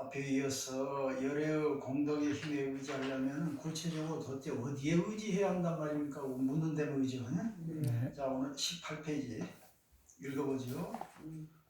앞에 이어서 열애의 공덕의 힘에 의지하려면 구체적으로 도대체 어디에 의지해야 한단 말입니까? 묻는 데는 의지요. 네. 자, 오늘 18페이지 읽어보죠.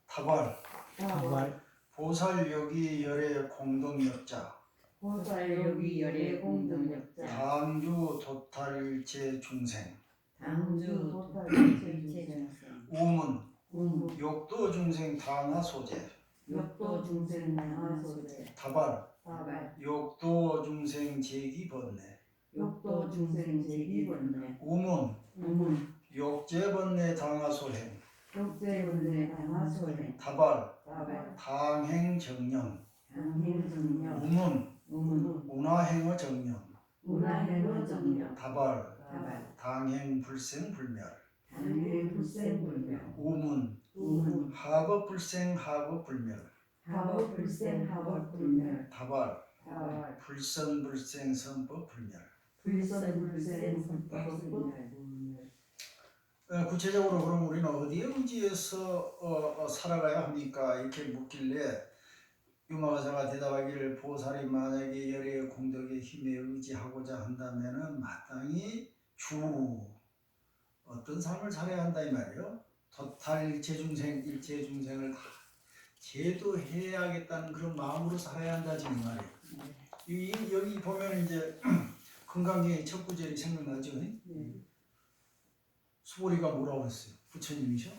타발 타발 보살여기 열애 공동역자 보살여기 열애 공동역자 당주 도탈일체 중생 당주 도탈일체 중생 우문 욕도 중생 다나 소재 욕도 중생 나나 소재 타발 타발 욕도 중생 제기 번뇌 욕도 중생 제기 번뇌 우문 욕제 번뇌 당하 소행 욕제 번뇌 당하 소행 타발 타발 당행 정령 당행 정령 우문 운하행어 정령 운하행어 정령 타발 타발 당행 불생 불멸 당행 불생 불멸 우문 하법 불생 하법 불멸 하법 불생 하법 불멸 타발 타발 불선 불생 선법 불멸. 불선 불생 선법 불멸. 구체적으로 그럼 우리는 어디에 의지해서 살아가야 합니까? 이렇게 묻길래 유마가사가 대답하기를 보살이 만약에 열애의 공덕의 힘에 의지하고자 한다면은 마땅히 어떤 삶을 살아야 한다 이 말이에요. 도탈 일체 중생을 다 제도해야겠다는 그런 마음으로 살아야 한다 지금 말이에요. 여기 보면 이제 금강경의 첫 구절이 생각나죠. 수보리가 뭐라고 했어요? 부처님이셔.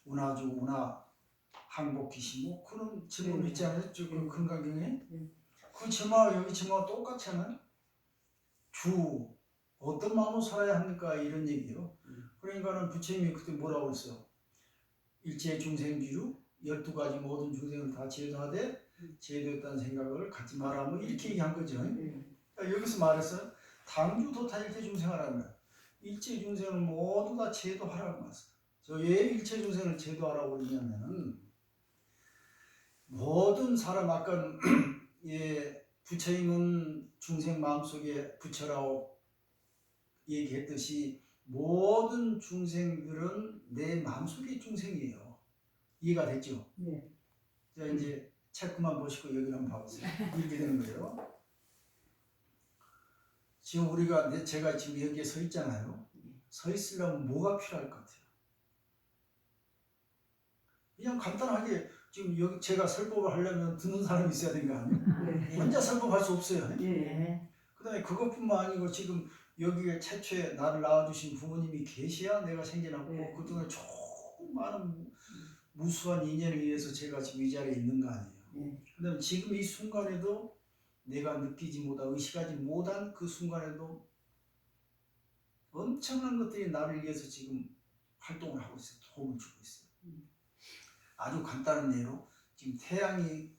운하주 운하 항복기시모 그런 제목 있지 않아요? 그 금강경에 그 제목 여기 제목 똑같이 하면 어떤 마음으로 살아야 합니까? 이런 얘기예요. 그러니까는 부처님이 그때 뭐라고 했어요? 일체 중생주류 12가지 모든 중생을 다 제도하되 제도했다는 생각을 갖지 마라 뭐 이렇게 얘기한 거죠. 그러니까 여기서 말해서 당주 도탈 일체 중생하라면 일체 중생을 모두 다 제도하라고 말했어요. 왜 일체 중생을 제도하라고 그러냐면은 모든 사람 아까 부처님은 중생 마음속에 부처라고 얘기했듯이 모든 중생들은 내 마음속의 중생이에요. 이해가 됐죠? 네. 자 이제 책 그만 보시고 여기 한번 봐보세요. 이렇게 되는 거예요. 지금 제가 지금 여기에 서 있잖아요. 서 있으려면 뭐가 필요할 것 같아요? 그냥 간단하게 지금 여기 제가 설법을 하려면 듣는 사람이 있어야 되는 거 아니에요? 혼자 설법할 수 없어요. 그 다음에 그것뿐만 아니고 지금 여기에 최초에 나를 낳아주신 부모님이 계셔야 내가 생겨났고 그동안 조금 많은 무수한 인연에 의해서 제가 지금 이 자리에 있는 거 아니에요. 그 다음에 지금 이 순간에도 내가 느끼지 못한 의식하지 못한 그 순간에도 엄청난 것들이 나를 위해서 지금 활동을 하고 있어요. 도움을 주고 있어요. 아주 간단한 예로 지금 태양이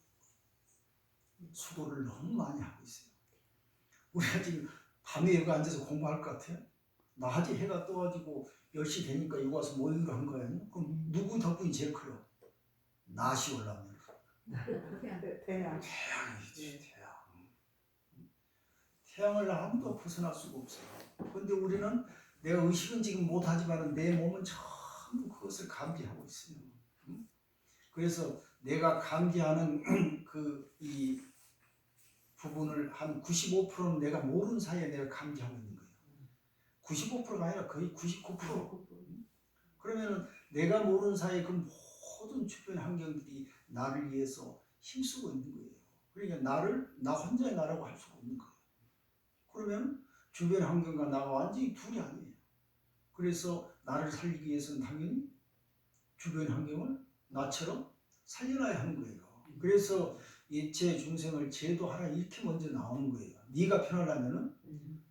수도를 너무 많이 하고 있어요. 우리가 지금 밤에 여기 앉아서 공부할 것 같아요? 낮에 해가 떠가지고 10시 되니까 여기 와서 모이기로 한 거예요. 그럼 누구 덕분이 제일 커요? 낮이 올라오면 태양이지. 태양을 아무도 벗어날 수가 없어요. 그런데 우리는 내가 의식은 지금 못하지만 내 몸은 전부 그것을 감지하고 있어요. 그래서 내가 감지하는 이 부분을 한 95%는 내가 모르는 사이에 내가 감지하고 있는 거예요. 95%가 아니라 거의 99%. 그러면은 내가 모르는 사이에 그 모든 주변 환경들이 나를 위해서 힘쓰고 있는 거예요. 그러니까 나 혼자의 나라고 할 수가 없는 거예요. 그러면 주변 환경과 나가 완전히 둘이 아니에요. 그래서 나를 살리기 위해서는 당연히 주변 환경을 나처럼 살려놔야 하는 거예요. 그래서 일체 중생을 제도하라 이렇게 먼저 나오는 거예요. 네가 편하려면은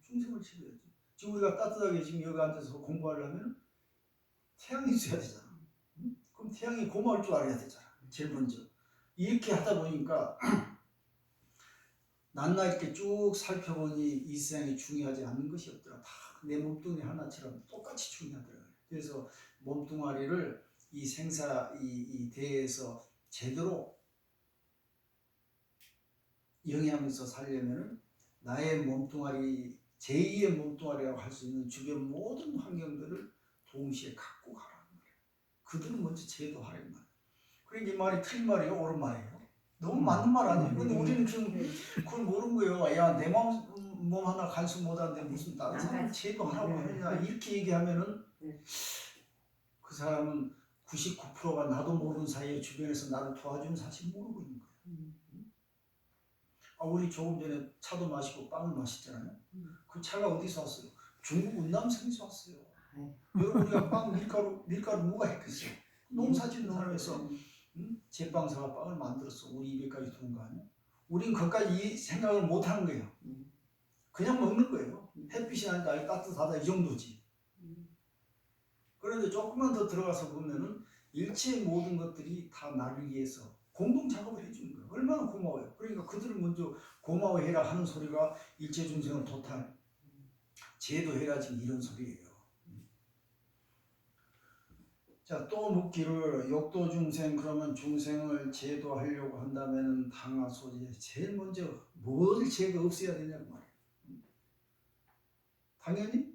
중생을 제도해야지. 지금 우리가 따뜻하게 지금 여기 앉아서 공부하려면 태양이 있어야 되잖아. 그럼 태양이 고마울 줄 알아야 되잖아. 제일 먼저. 이렇게 하다 보니까 낱낱이 이렇게 쭉 살펴보니 이 세상이 중요하지 않는 것이 없더라. 다 내 몸뚱이 하나처럼 똑같이 중요하더라고요. 그래서 몸뚱아리를 이 생사 이 대에서 제대로 영위하면서 살려면 나의 몸뚱아리 제2의 몸뚱아리라고 할 수 있는 주변 모든 환경들을 동시에 갖고 가라는 말이에요. 그들은 먼저 제도하라는 말이에요. 그러니까 이 말이 틀린 말이에요, 옳은 말이에요? 너무 맞는 말 아니에요? 근데 우리는 지금 그걸 모르는 거예요. 야, 내 몸 하나 간수 못하는데 무슨 다른 사람 제도하라고 하느냐 이렇게 얘기하면은 그 사람은 99%가 나도 모르는 사이에 주변에서 나를 도와주는 사실 모르고 있는 거예요. 우리 조금 전에 차도 마시고 빵을 마셨잖아요. 그 차가 어디서 왔어요? 중국 운남성에서 왔어요. 여러분 우리가 빵 밀가루 누가 했겠어요? 농사짓는 사람에서 제빵사가 빵을 만들었어. 우리 입에까지 들어온 거 아니야? 우린 그까지 이 생각을 못 하는 거예요. 그냥 먹는 거예요. 햇빛이 나니까 따뜻하다 이 정도지. 그런데 조금만 더 들어가서 보면은 일체의 모든 것들이 다 나를 위해서 공동 작업을 해주는 거예요. 얼마나 고마워요. 그러니까 그들을 먼저 고마워해라 하는 소리가 일체 중생을 도탈 제도해라 지금 이런 소리예요. 자, 또 묻기를 욕도 중생 그러면 중생을 제도하려고 한다면 당하소지 제일 먼저 뭘 제가 없애야 되냐고 말이에요. 당연히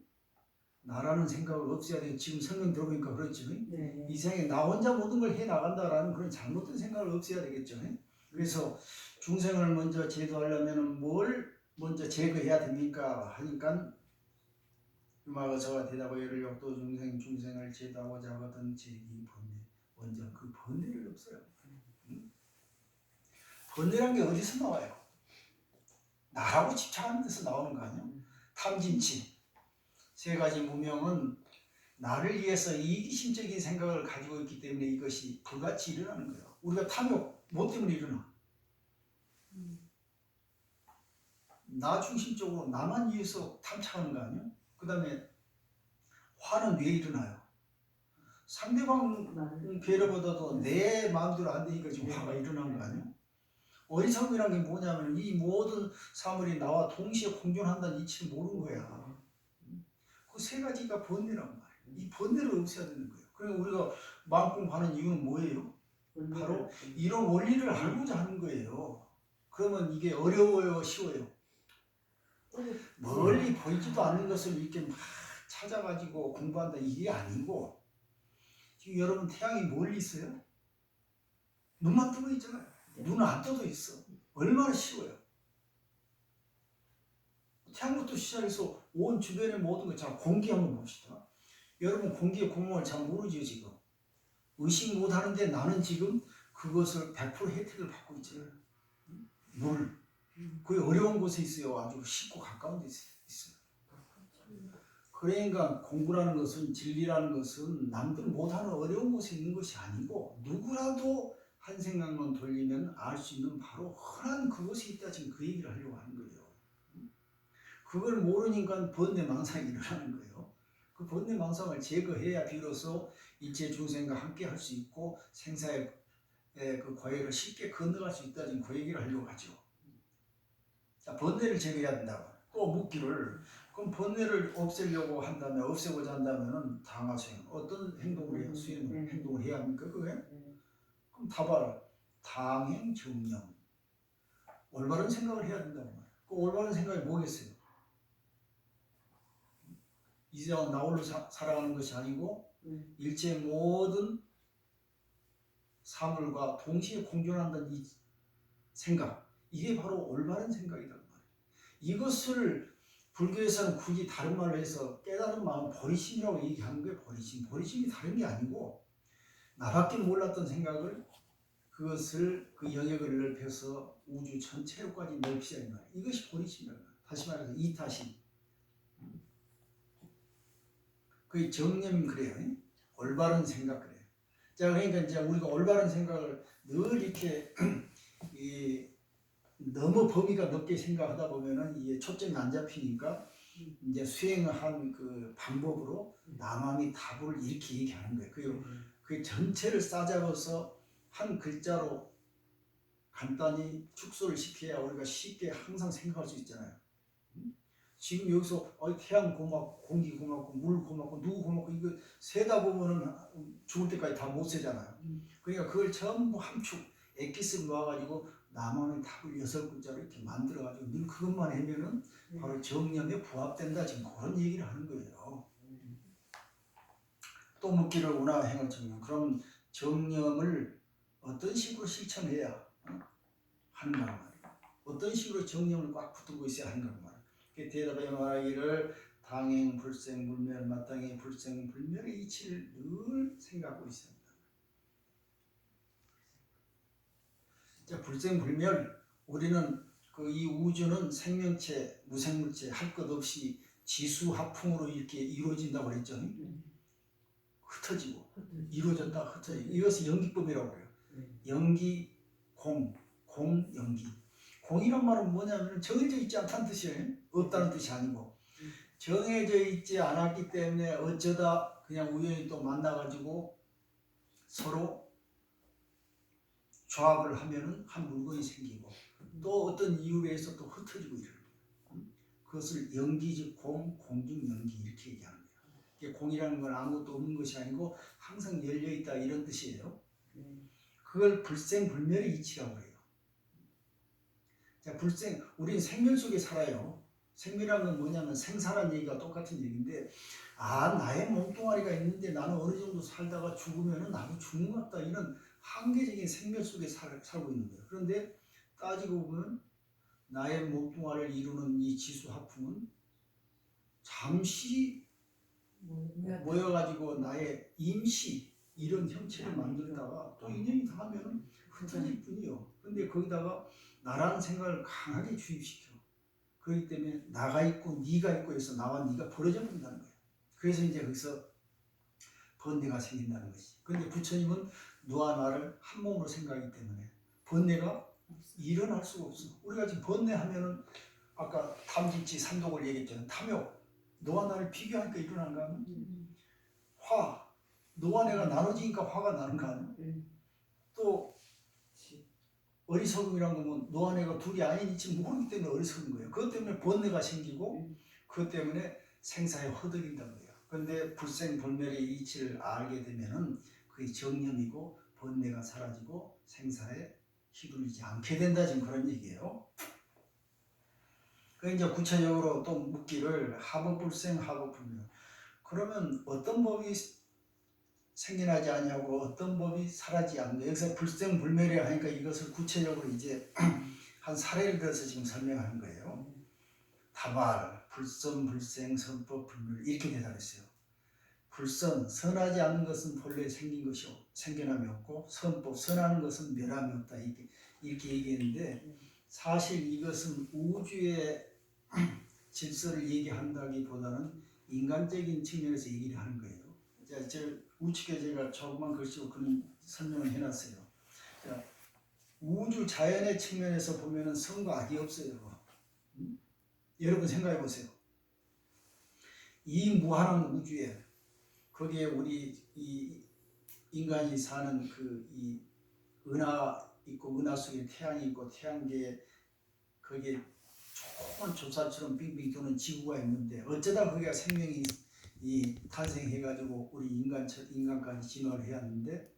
나라는 생각을 없애야 돼요. 지금 설명 들어보니까 그렇죠. 네. 이 세상에 나 혼자 모든 걸 해나간다라는 그런 잘못된 생각을 없애야 되겠죠. 그래서 중생을 먼저 제도하려면 뭘 먼저 제거해야 됩니까? 하니까 유마거서가 대답하기를 욕도 중생을 제도하고자 하거든 제기 번뇌 먼저 그 번뇌를 없어요. 번뇌란 게 어디서 나와요? 나라고 집착하는 데서 나오는 거 아니에요? 탐진치 세 가지 무명은 나를 위해서 이기심적인 생각을 가지고 있기 때문에 이것이 불같이 일어나는 거예요. 우리가 탐욕 뭐 때문에 일어나? 나 중심적으로 나만 위해서 탐착하는 거 아니에요? 그 다음에 화는 왜 일어나요? 상대방 배려보다도 내 마음대로 안 되니까 지금 화가 일어난 거 아니에요? 어리석음이란 게 뭐냐면 이 모든 사물이 나와 동시에 공존한다는 이치를 모르는 거야. 그 세 가지가 번뇌란 말이에요. 이 번뇌를 없애야 되는 거예요. 그러니까 우리가 마음 공부하는 이유는 뭐예요? 바로 이런 원리를 알고자 하는 거예요. 그러면 이게 어려워요, 쉬워요? 멀리 보이지도 않는 것을 이렇게 막 찾아가지고 공부한다 이게 아니고 지금 여러분 태양이 멀리 있어요? 눈만 뜨고 있잖아요. 눈은 안 떠도 있어. 얼마나 쉬워요. 태양부터 시작해서 온 주변의 모든 것, 자 공기 한번 봅시다. 여러분 공기의 공명을 잘 모르죠 지금. 의식 못하는데 나는 지금 그것을 100% 혜택을 받고 있잖아요. 물. 그 어려운 곳에 있어요. 아주 쉽고 가까운 데 있어요. 그러니까 공부라는 것은 진리라는 것은 남들 못하는 어려운 곳에 있는 것이 아니고 누구라도 한 생각만 돌리면 알 수 있는 바로 흔한 그곳에 있다 지금 그 얘기를 하려고 하는 거예요. 그걸 모르니까 번뇌망상이 일어나는 거예요. 그 번뇌망상을 제거해야 비로소 일체 중생과 함께 할 수 있고 생사의 그 과외를 쉽게 건너갈 수 있다 지금 그 얘기를 하려고 하죠. 자, 번뇌를 제거해야 된다고. 또 묻기를 그럼 번뇌를 없애려고 한다면 없애고자 한다면은 당하 수행 어떤 행동을 해야 수행을 행동을 해야 합니까 그게? 그럼 답하라. 당행 정념 올바른 생각을 해야 된다는 말이에요. 그 올바른 생각이 뭐겠어요? 이 세상 나 홀로 살아가는 것이 아니고 일체 모든 사물과 동시에 공존한다는 이 생각 이게 바로 올바른 생각이란 말이에요. 이것을 불교에서는 굳이 다른 말로 해서 깨달은 마음 보리심이라고 얘기하는 거예요. 보리심이 다른 게 아니고 나밖에 몰랐던 생각을 그것을 그 영역을 넓혀서 우주 전체로까지 넓히자 이 말이에요. 이것이 보리심이라는 거예요. 다시 말해서 이타심. 그 정념이 그래요. 올바른 생각 그래요. 자, 그러니까 이제 우리가 올바른 생각을 늘 이렇게 너무 범위가 넓게 생각하다 보면은 이게 초점이 안 잡히니까 이제 수행한 그 방법으로 남함이 답을 이렇게 얘기하는 거예요. 그 전체를 싸잡아서 한 글자로 간단히 축소를 시켜야 우리가 쉽게 항상 생각할 수 있잖아요. 지금 여기서 태양 고맙고 공기 고맙고 물 고맙고 누구 고맙고 이거 세다 보면은 죽을 때까지 다 못 세잖아요. 그러니까 그걸 전부 함축 엑기스 모아가지고 남함의 답을 6글자로 이렇게 만들어가지고 늘 그것만 하면은 바로 정념에 부합된다 지금 그런 얘기를 하는 거예요. 또 묻기를 운하 행을 정념. 그럼 정념을 어떤 식으로 실천해야 하는가 말이야. 어떤 식으로 정념을 꽉 붙들고 있어야 하는가 말이야. 대답해 말하기를 당행 불생 불멸 마땅히 불생 불멸의 이치를 늘 생각하고 있습니다. 자, 불생 불멸, 우리는 이 우주는 생명체, 무생물체 할 것 없이 지수합풍으로 이렇게 이루어진다고 그랬죠. 흩어지고 이루어졌다 흩어지고, 이것을 연기법이라고 그래요. 연기, 공, 연기. 공이란 말은 뭐냐면 정해져 있지 않다는 뜻이에요. 없다는 뜻이 아니고 정해져 있지 않았기 때문에 어쩌다 그냥 우연히 또 만나가지고 서로 조합을 하면은 한 물건이 생기고 또 어떤 이유로 해서 또 흩어지고 이러는 거예요. 그것을 연기즉 공, 공즉 연기 이렇게 얘기하는 거예요. 공이라는 건 아무것도 없는 것이 아니고 항상 열려있다 이런 뜻이에요. 그걸 불생불멸의 이치라고 해요. 자, 불생, 우리는 생멸 속에 살아요. 생멸이라는 건 뭐냐면 생사란 얘기가 똑같은 얘기인데, 나의 몸뚱아리가 있는데 나는 어느 정도 살다가 죽으면 나도 죽는 것 같다, 이런 한계적인 생멸 속에 살고 있는 거예요. 그런데 따지고 보면 나의 몸뚱아리를 이루는 이 지수합풍은 잠시 모여가지고 나의 임시 이런 형체를 만들다가 또 인연이 닿으면 흩어질 뿐이요. 근데 거기다가 나라는 생각을 강하게 주입시켜. 그렇기 때문에 나가 있고 네가 있고 해서 나와 네가 벌어져 버린다는 거예요. 그래서 이제 거기서 번뇌가 생긴다는 것이. 그런데 부처님은 너와 나를 한 몸으로 생각하기 때문에 번뇌가 일어날 수가 없어. 우리가 지금 번뇌하면은 아까 탐진치 삼독을 얘기했잖아요. 탐욕, 너와 나를 비교하니까 일어나는가 하면 화, 너와 내가 나눠지니까 화가 나는가 하면 또 어리석음이란 거면 너와 내가 둘이 아닌지 모르기 때문에 어리석은 거예요. 그것 때문에 번뇌가 생기고 그것 때문에 생사에 허덕인다는 거예요. 그런데 불생불멸의 이치를 알게 되면은 그게 정념이고 번뇌가 사라지고 생사에 휘둘리지 않게 된다, 지금 그런 얘기예요. 그 이제 구체적으로 또 묻기를 하법불생 하법불멸. 그러면 어떤 법이 생겨나지 아니하고 어떤 법이 사라지지 않는다. 여기서 불생불멸이라 하니까 이것을 구체적으로 이제 한 사례를 들어서 지금 설명하는 거예요. 다발, 불선, 불생, 선법, 불멸 이렇게 대답했어요. 불선, 선하지 않는 것은 본래 생긴 것이 생겨남이 없고 선법, 선하는 것은 멸함이 없다 이렇게 얘기했는데 사실 이것은 우주의 질서를 얘기한다기보다는 인간적인 측면에서 얘기를 하는 거예요. 자, 우측에 제가 조그만 글씨로 그런 설명을 해놨어요. 자, 우주 자연의 측면에서 보면은 선과 악이 없어요. 여러분 생각해 보세요. 이 무한한 우주에 거기에 우리 이 인간이 사는 이 은하 있고 은하 속에 태양이 있고 태양계에 거기에 조그만 조살처럼 빙빙 도는 지구가 있는데 어쩌다 거기가 생명이 탄생해가지고 우리 인간까지 진화를 해왔는데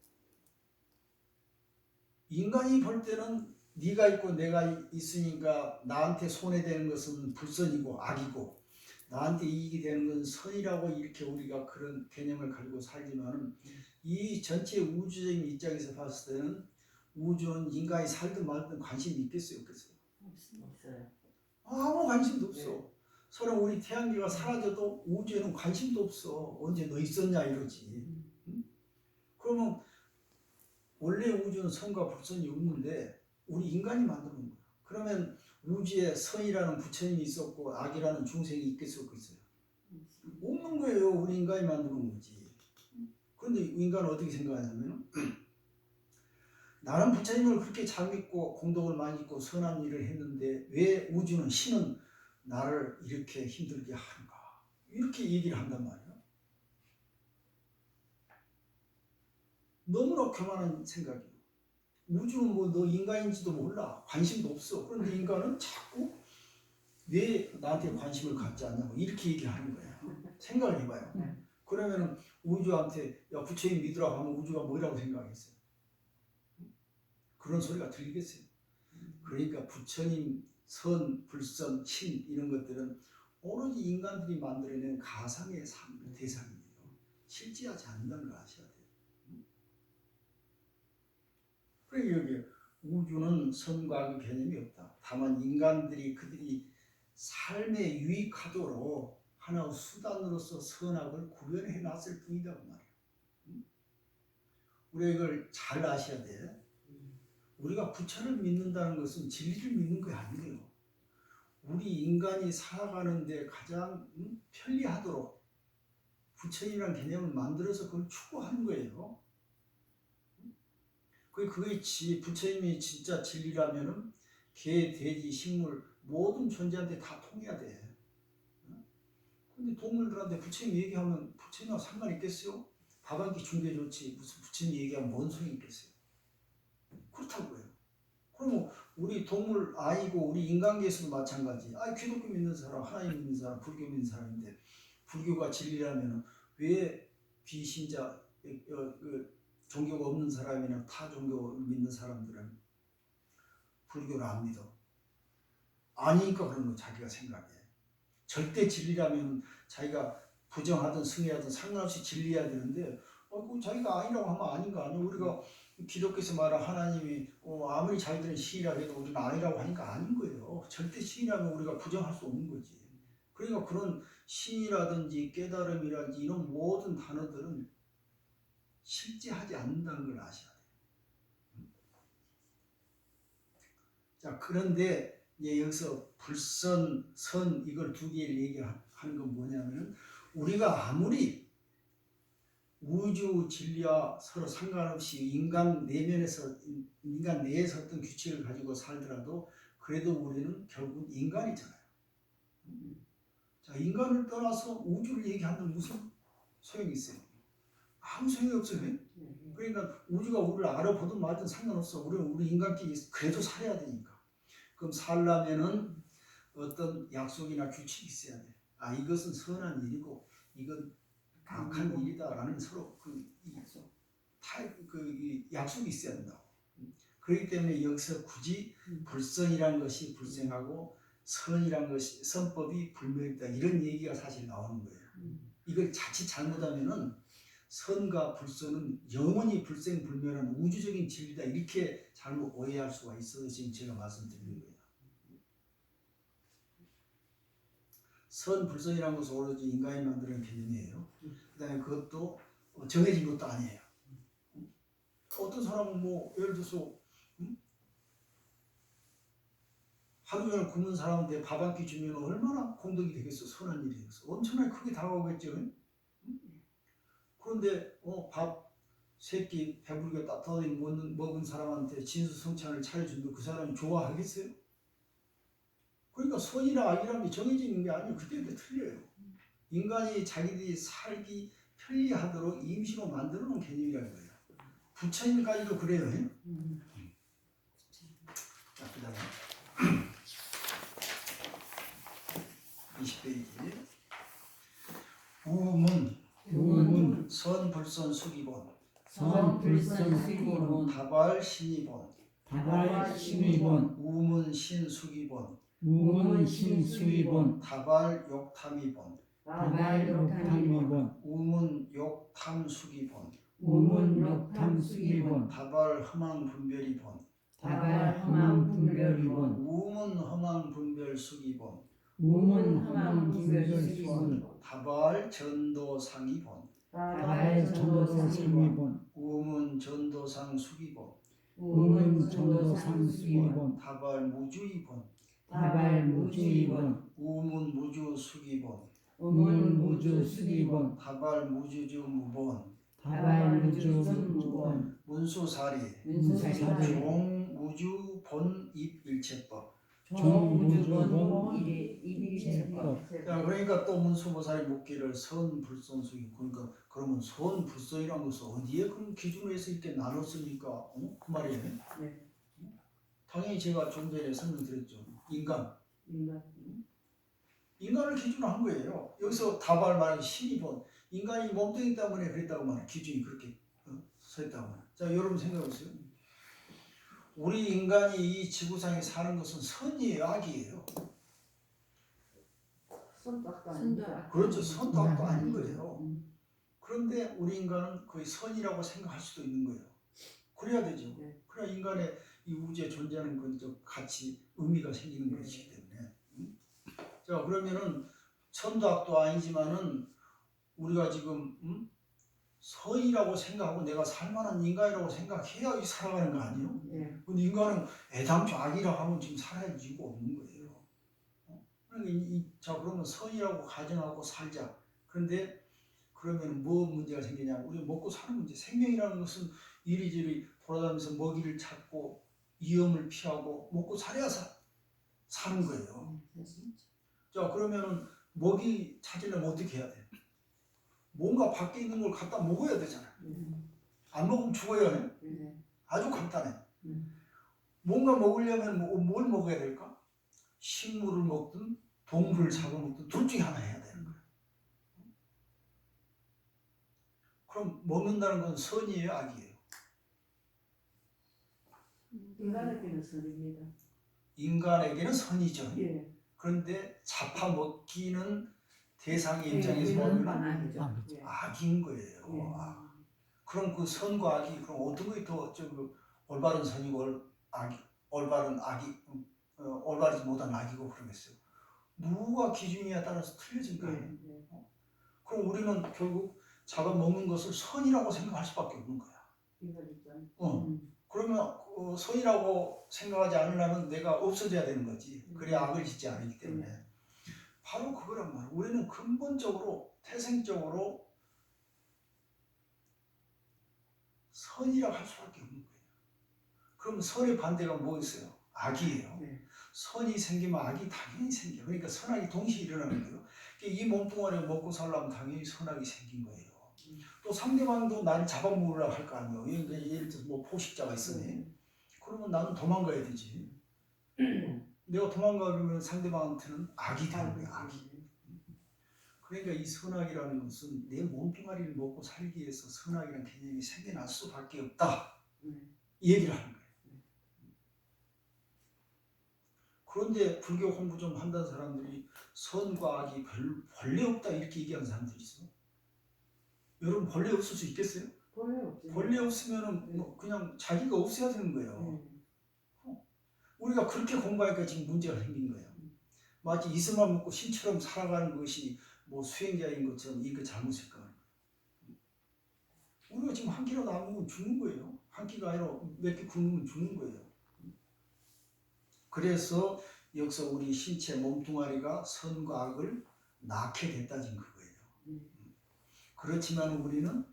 인간이 볼 때는 네가 있고 내가 있으니까 나한테 손해되는 것은 불선이고 악이고 나한테 이익이 되는 건 선이라고 이렇게 우리가 그런 개념을 가지고 살지만 이 전체 우주적인 입장에서 봤을 때는 우주는 인간이 살든 말든 관심이 있겠어요, 없겠어요? 없어요. 아무 관심도 없어. 서로 우리 태양계가 사라져도 우주에는 관심도 없어. 언제 너 있었냐 이러지. 응? 그러면 원래 우주는 선과 불선이 없는데 우리 인간이 만드는 거야. 그러면 우주에 선이라는 부처님이 있었고 악이라는 중생이 있겠어요, 없겠어요? 없는 거예요. 우리 인간이 만드는 거지. 그런데 인간은 어떻게 생각하냐면 나는 부처님을 그렇게 잘 믿고 공덕을 많이 있고 선한 일을 했는데 왜 우주는 신은 나를 이렇게 힘들게 하는가, 이렇게 얘기를 한단 말이야. 너무나 교만한 생각이에요. 우주는 뭐 너 인간인지도 몰라, 관심도 없어. 그런데 인간은 자꾸 왜 나한테 관심을 갖지 않냐고 이렇게 얘기하는 거야. 생각을 해봐요. 그러면 우주한테 야 부처님 믿으라고 하면 우주가 뭐라고 생각했어요? 그런 소리가 들리겠어요? 그러니까 부처님, 선, 불선, 신 이런 것들은 오로지 인간들이 만들어낸 가상의 대상이에요. 실제하지 않는다는 걸 아셔야 돼요. 그러니까 여기 우주는 선과 악의 개념이 없다. 다만 인간들이 그들이 삶에 유익하도록 하나의 수단으로서 선악을 구별해 놨을 뿐이다 그 말이야. 우리가 이걸 잘 아셔야 돼. 우리가 부처를 믿는다는 것은 진리를 믿는 게 아니에요. 우리 인간이 살아가는데 가장 편리하도록 부처이라는 개념을 만들어서 그걸 추구하는 거예요. 그게 부처님이 진짜 진리라면은 개, 돼지, 식물 모든 존재한테 다 통해야 돼. 근데 동물들한테 부처님 얘기하면 부처님하고 상관 있겠어요? 밥 한 끼 준게 좋지 무슨 부처님 얘기하면 뭔 소용이 있겠어요? 그렇다고요. 그러면 우리 동물 아이고 우리 인간계에서도 마찬가지. 기독교 믿는 사람, 하나님 믿는 사람, 불교 믿는 사람인데 불교가 진리라면 왜 비신자 종교가 없는 사람이나 타 종교를 믿는 사람들은 불교를 안 믿어? 아니니까 그런 거 자기가 생각해. 절대 진리라면 자기가 부정하든 승리하든 상관없이 진리해야 되는데 그 자기가 아니라고 하면 아닌 거 아니야? 우리가 기독교에서 말하는 하나님이 아무리 자기들은 신이라고 해도 우리는 아니라고 하니까 아닌 거예요. 절대 신이라면 우리가 부정할 수 없는 거지. 그러니까 그런 신이라든지 깨달음이라든지 이런 모든 단어들은 실제하지 않는다는 걸 아셔야 돼요. 자, 그런데 여기서 불선, 선 이걸 두 개를 얘기하는 건 뭐냐면 우리가 아무리 우주 진리와 서로 상관없이 인간 내면에서 인간 내에서 어떤 규칙을 가지고 살더라도 그래도 우리는 결국 인간이잖아요. 자, 인간을 떠나서 우주를 얘기하면 무슨 소용이 있어요? 아무 소용이 없어요. 그러니까 우주가 우리를 알아보든 말든 상관없어. 우리는 우리 인간끼리 그래도 살아야 되니까. 그럼 살려면은 어떤 약속이나 규칙이 있어야 돼. 이것은 선한 일이고 이건 악한 일이다라는 서로 약속이 있어야 된다고. 그렇기 때문에 여기서 굳이 불선이라는 것이 불생하고 선이라는 것이 선법이 불멸이다 이런 얘기가 사실 나오는 거예요. 이걸 자칫 잘못하면은 선과 불선은 영원히 불생불멸한 우주적인 진리다 이렇게 잘못 오해할 수가 있어서 지금 제가 말씀드리는 거예요. 선, 불선이라는 것은 오로지 인간이 만드는 개념이에요. 그 다음에 그것도 정해진 것도 아니에요. 어떤 사람은 예를 들어서 하루 종일 굶은 사람한테 밥 한 끼 주면 얼마나 공덕이 되겠어. 선한 일이겠어. 엄청나게 크게 다가오겠죠. 그런데 밥 세 끼 배부르게 따뜻하게 먹은 사람한테 진수성찬을 차려주면 그 사람이 좋아하겠어요? 그러니까 선이나 악이라는 게 정해져 있는 게 아니에요. 그때그때 틀려요. 인간이 자기들이 살기 편리하도록 임시로 만들어 놓은 개념이라는 거예요. 부처님까지도 그래요. 자, 그 다음에 20페이지 우문 선불선 수기본 선불선 수기본 다발 신이본 다발 신위본 우문 신수기본 우문 신수위본 다발 욕탐이본 다발 욕탐이본 우문 욕탐수기본 우문 욕탐수기본 다발 흠왕분별이본 다발 흠왕분별이본 우문 흠왕분별수기본 우문 흠왕분별수기본 다발 전도상이본 다발 전도상위본 우문 전도상수기본 우문 전도상수위본 다발 무주이본 다발 무주이본 우문 무주수기본 우문 무주수기본 다발 무주주무본 다발 무주주무본 문수사리 문수사리 종무주본 입일체법. 종무주본 입일체법. 자, 그러니까 또 문수보살이 묻기를 선불선수기. 그러니까 그러면 선불선이라는 것은 어디에 그런 기준에서 이렇게 나눴으니까 그 말이에요. 네. 당연히 제가 좀 전에 설명드렸죠. 인간을 기준으로 한 거예요. 여기서 다발 말하기 신이본 인간이 몸뚱이 때문에 그랬다고 말해. 기준이 그렇게 서 있다고 말해. 자, 여러분 생각해보세요. 우리 인간이 이 지구상에 사는 것은 선이에요, 악이에요? 그렇죠. 선도 악도 아닌 거예요. 그런데 우리 인간은 거의 선이라고 생각할 수도 있는 거예요. 그래야 되죠. 네. 그래야 인간의 이 우주에 존재하는 건 같이 의미가 생기는 것이기 때문에. 자, 그러면은 천도학도 아니지만은 우리가 지금 선이라고 생각하고 내가 살만한 인간이라고 생각해야 살아가는 거 아니에요? 네. 근데 인간은 애당초 악이라고 하면 지금 살아갈 이유가 없는 거예요. 그러니까 자, 그러면 선이라고 가정하고 살자. 그런데 그러면 뭐 문제가 생기냐면 우리 먹고 사는 문제. 생명이라는 것은 이리저리 돌아다니면서 먹이를 찾고 위험을 피하고 먹고 살아야 사는 거예요. 자, 그러면은 먹이 찾으려면 어떻게 해야 돼? 뭔가 밖에 있는 걸 갖다 먹어야 되잖아요. 안 먹으면 죽어야 해요. 아주 간단해. 뭔가 먹으려면 뭘 먹어야 될까? 식물을 먹든 동물을 잡아먹든 둘 중에 하나 해야 되는 거예요. 그럼 먹는다는 건 선이에요, 악이에요? 인간에게는 선입니다. 인간에게는 선이죠. 예. 그런데 잡아먹기는 대상의 예, 입장에서 그건 보면 악이죠. 예. 악인 거예요. 예. 그럼 그 선과 악이 그럼 어떤 것이 더 올바른 선이고 올바른 악이 올바르지 못한 악이고 그러겠어요. 누가 기준이에 따라서 틀려진 거예요. 그럼 우리는 결국 잡아먹는 것을 선이라고 생각할 수밖에 없는 거야. 그러면 선이라고 생각하지 않으려면 내가 없어져야 되는 거지. 그래야 악을 짓지 않기 때문에. 바로 그거란 말이야. 우리는 근본적으로 태생적으로 선이라고 할 수밖에 없는 거예요. 그럼 선의 반대가 뭐 있어요? 악이에요. 선이 생기면 악이 당연히 생겨. 그러니까 선악이 동시에 일어나는 거예요. 이 몸뚱아리를 먹고 살려면 당연히 선악이 생긴 거예요. 또 상대방도 날 잡아먹으려고 할 거 아니에요. 예를 들어서 뭐 포식자가 있으니 그러면 나는 도망가야 되지. 내가 도망가면 상대방한테는 악이 되는 거야. 악이. 그러니까 이 선악이라는 것은 내 몸뚱아리를 먹고 살기 위해서 선악이라는 개념이 생겨날 수밖에 없다. 이 얘기를 하는 거예요. 그런데 불교 공부 좀 한다는 사람들이 선과 악이 본래 없다 이렇게 얘기하는 사람들이 있어. 여러분 본래 없을 수 있겠어요? 본래 없으면은 뭐 그냥 자기가 없어야 되는 거예요. 우리가 그렇게 공부하니까 지금 문제가 생긴 거예요. 마치 이슬만 먹고 신처럼 살아가는 것이 뭐 수행자인 것처럼 이거 잘못일까? 우리가 지금 한 끼라도 안 먹으면 죽는 거예요. 한 끼가 아니라 몇 끼 굶으면 죽는 거예요. 그래서 여기서 우리 신체 몸뚱아리가 선과 악을 낳게 됐다는 그거예요. 그렇지만 우리는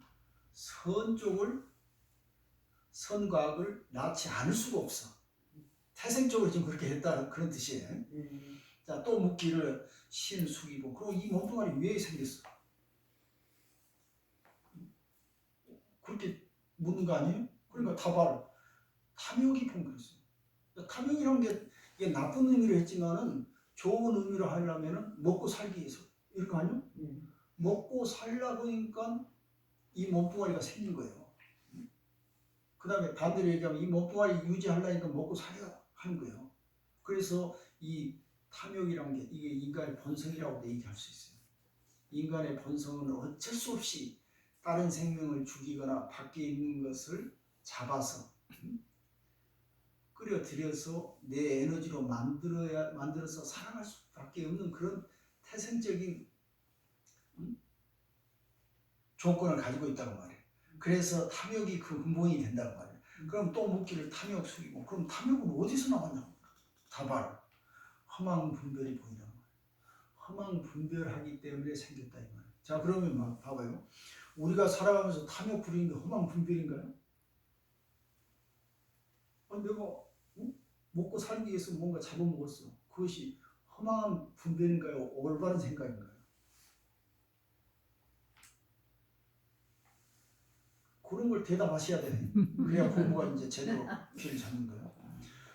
선과 악을 낳지 않을 수가 없어. 태생적으로 지금 그렇게 됐다는 그런 뜻이에요. 자, 또 묻기를 신숙이고 그럼 이 몸뚱아리 왜 생겼어? 그렇게 묻는 거 아니에요? 그러니까 답을 탐욕이 풍부했어요. 탐욕이라는 게 이게 나쁜 의미로 했지만은 좋은 의미로 하려면은 먹고 살기 위해서 이런 거 아니에요? 먹고 살려고 하니까 이 몸뚱아리가 생긴 거예요. 그 다음에 반대로 얘기하면 이 몸뚱아리 유지하려니까 먹고 살아야 하는 거예요. 그래서 이 탐욕이라는 게 이게 인간의 본성이라고도 얘기할 수 있어요. 인간의 본성은 어쩔 수 없이 다른 생명을 죽이거나 밖에 있는 것을 잡아서 끌어들여서 내 에너지로 만들어서 살아갈 수밖에 없는 그런 태생적인 조건을 가지고 있다고 말해요. 그래서 탐욕이 그 근본이 된다고 말해요. 그럼 또 묻기를 탐욕 숙이고 그럼 탐욕은 어디서 나왔냐고. 답을 허망 분별이 보이란 말이에요. 허망 분별하기 때문에 생겼다 이 말이에요. 자, 그러면 막 봐봐요. 우리가 살아가면서 탐욕 부리는 게 허망 분별인가요? 내가 먹고 살기 위해서 뭔가 잡아먹었어. 그것이 허망한 분별인가요? 올바른 생각인가요? 그런 걸 대답하셔야 돼. 그래야 공부가 이제 제대로 귀를 잡는 거예요.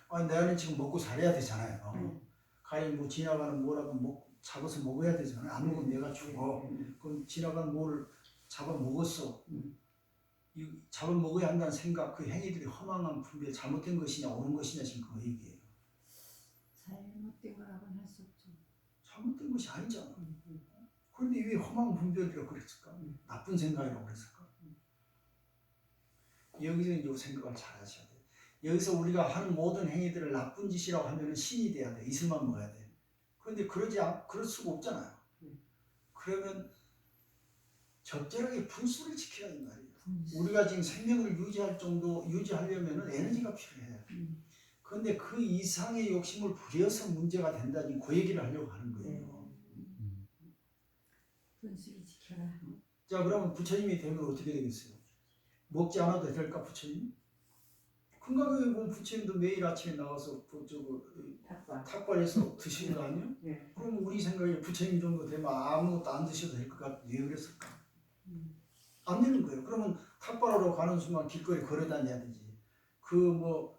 아니, 내가 지금 먹고 살아야 되잖아요. 가령 뭐 지나가는 뭐라도 잡아서 먹어야 되잖아요. 안 먹으면 내가 죽어. 그럼 지나가는 뭐를 잡아먹었어. 이 잡아먹어야 한다는 생각, 그 행위들이 허망한 분별, 잘못된 것이냐 옳은 것이냐 지금 그 얘기예요. 잘못된 거라고는 할 수 없죠. 잘못된 것이 아니잖아. 그런데 왜 허망 분별이라고 그랬을까? 나쁜 생각이라고 그랬을까? 여기서 이제 생각을 잘 하셔야 돼요. 여기서 우리가 하는 모든 행위들을 나쁜 짓이라고 하면은 신이 돼야 돼. 이슬만 먹어야 돼. 그런데 그럴 수가 없잖아요. 그러면 적절하게 분수를 지켜야 이 말이에요. 우리가 지금 생명을 유지하려면은 에너지가 필요해. 그런데 그 이상의 욕심을 부려서 문제가 된다니 그 얘기를 하려고 하는 거예요. 분수를 지켜라. 자, 그러면 부처님이 되면 어떻게 되겠어요? 먹지 않아도 될까 부처님? 금강경에 보면 부처님도 매일 아침에 나와서 탁발해서 드시는 거 아니에요? 네. 그럼 우리 생각에 부처님 정도 되면 아무것도 안 드셔도 될 것 같은데 왜 그랬을까? 안 되는 거예요. 그러면 탁발하러 가는 순간 길거리 걸어 다녀야 되지. 그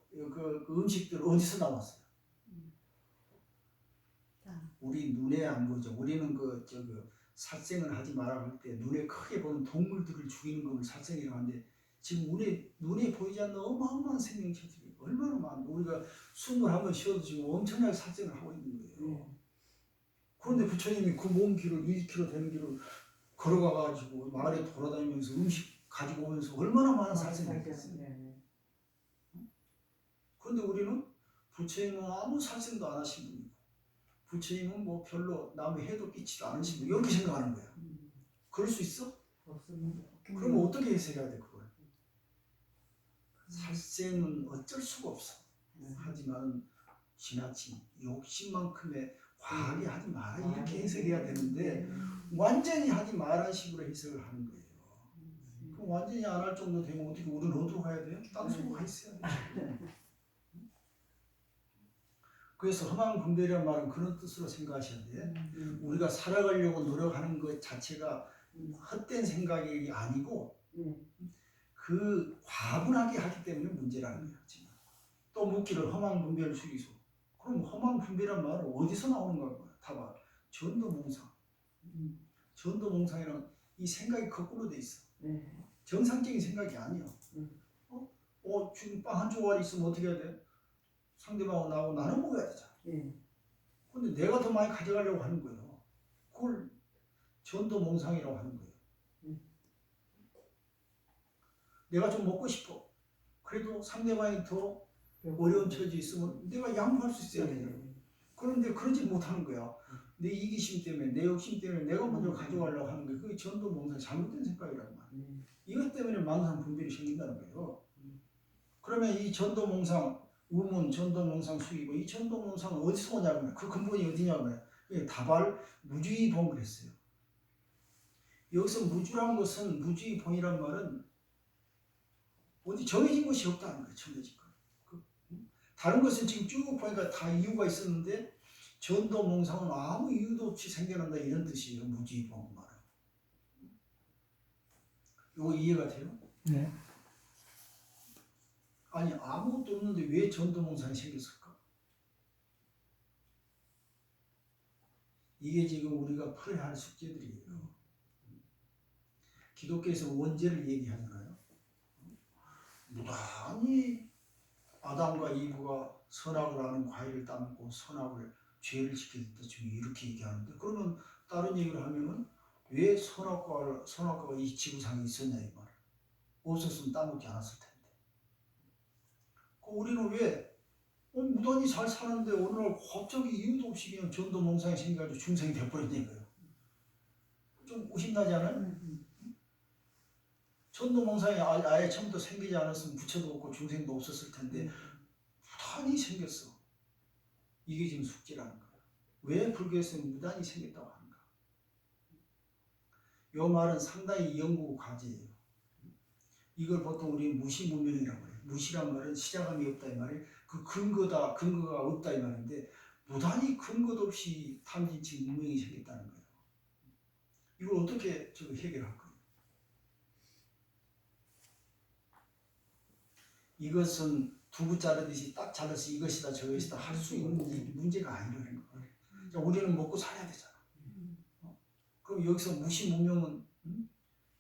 음식들 어디서 나왔어요? 우리 눈에 안 보죠. 우리는 살생을 하지 말라고 할 때 눈에 크게 보는 동물들을 죽이는 걸 살생이라고 하는데 지금 눈에 보이지 않는 어마어마한 생명체들이 얼마나 많은데 우리가 숨을 한번 쉬어도 지금 엄청나게 살생을 하고 있는 거예요. 그런데 부처님이 그 먼 길을 1km 되는 길을 걸어가가지고 마을에 돌아다니면서 음식 가지고 오면서 얼마나 많은 살생을 했겠어요. 그런데 우리는 부처님은 아무 살생도 안 하신 분이고 부처님은 뭐 별로 남의 해도 끼치도 않으신 분 이렇게 생각하는 거야. 그럴 수 있어? 없습니다. 그럼 어떻게 해석해야 돼 그걸? 살생은 어쩔 수가 없어. 하지만 지나친 욕심만큼의 과하게 하지 마라 이렇게 해석해야 되는데 완전히 하지 마라 식으로 해석을 하는 거예요. 그럼 완전히 안 할 정도 되면 어떻게 우리는 어디로 가야 돼요? 땅속으로 가 있어야 돼요. 그래서 허망 분별이란 말은 그런 뜻으로 생각하셔야 돼. 우리가 살아가려고 노력하는 것 자체가 헛된 생각이 아니고 그 과분하게 하기 때문에 문제라는 거예요. 또 묻기를 허망 분별 수기소. 그럼 허망 분별이란 말은 어디서 나오는 거야? 봐봐. 전도몽상. 전도몽상이란 이 생각이 거꾸로 돼 있어. 정상적인 생각이 아니야. 지금 빵 한 조각 있으면 어떻게 해야 돼? 상대방하고 나하고 나눠 먹어야 되잖아. 근데 내가 더 많이 가져가려고 하는 거예요. 그걸 전도몽상이라고 하는 거예요. 내가 좀 먹고 싶어. 그래도 상대방이 더 어려운 처지에 있으면 내가 양보할 수 있어야 되잖아. 그런데 그러지 못하는 거야. 내 이기심 때문에, 내 욕심 때문에 내가 먼저 가져가려고 하는 거예요. 그게 전도몽상 잘못된 생각이란 말이에요. 이것 때문에 망상 분별이 생긴다는 거예요. 그러면 이 전도몽상, 우문, 전도몽상, 수기보, 이 전도몽상은 어디서 오냐고요? 그 근본이 어디냐고요? 다발 무주의봉을 했어요. 여기서 무주란 것은, 무주의봉이란 말은 어디 정해진 것이 없다는 거예요. 정해진 것. 다른 것은 지금 쭉 보니까 다 이유가 있었는데 전도몽상은 아무 이유도 없이 생겨난다 이런 뜻이에요. 무주의봉 말은. 이거 이해가 돼요? 네. 아니 아무것도 없는데 왜 전도몽상이 생겼을까? 이게 지금 우리가 풀어야 할 숙제들이에요. 기독교에서 원죄를 얘기하잖아요. 무단히 아담과 이브가 선악을 하는 과일을 따먹고 선악을 죄를 지켰다 지금 이렇게 얘기하는데 그러면 다른 얘기를 하면은 왜 선악과가 이 지구상에 있었냐 이 말. 없었으면 따먹지 않았을 텐데. 우리는 왜 무단히 잘 사는데 어느 날 갑자기 이유도 없이 그냥 전도몽상이 생겨가지고 중생이 돼버렸냐 거예요. 좀 의심나지 않아요? 전도몽상이 아예 처음부터 생기지 않았으면 부처도 없고 중생도 없었을 텐데 무단히 생겼어. 이게 지금 숙제라는 거예요. 왜 불교에서는 무단히 생겼다고 하는가? 이 말은 상당히 연구 과제예요. 이걸 보통 우리 무시무명이라고 해요. 무시란 말은 시작함이 없다 이 말이에요. 그 근거가 없다 이 말인데 무단히 근거도 없이 탐진치 무명이 생겼다는 거예요. 이걸 어떻게 해결할 거예요? 이것은 두부 자르듯이 딱 잘라서 이것이다 저것이다 할 수 있는 문제가 아니라는 거예요. 우리는 먹고 살아야 되잖아. 그럼 여기서 무시무명은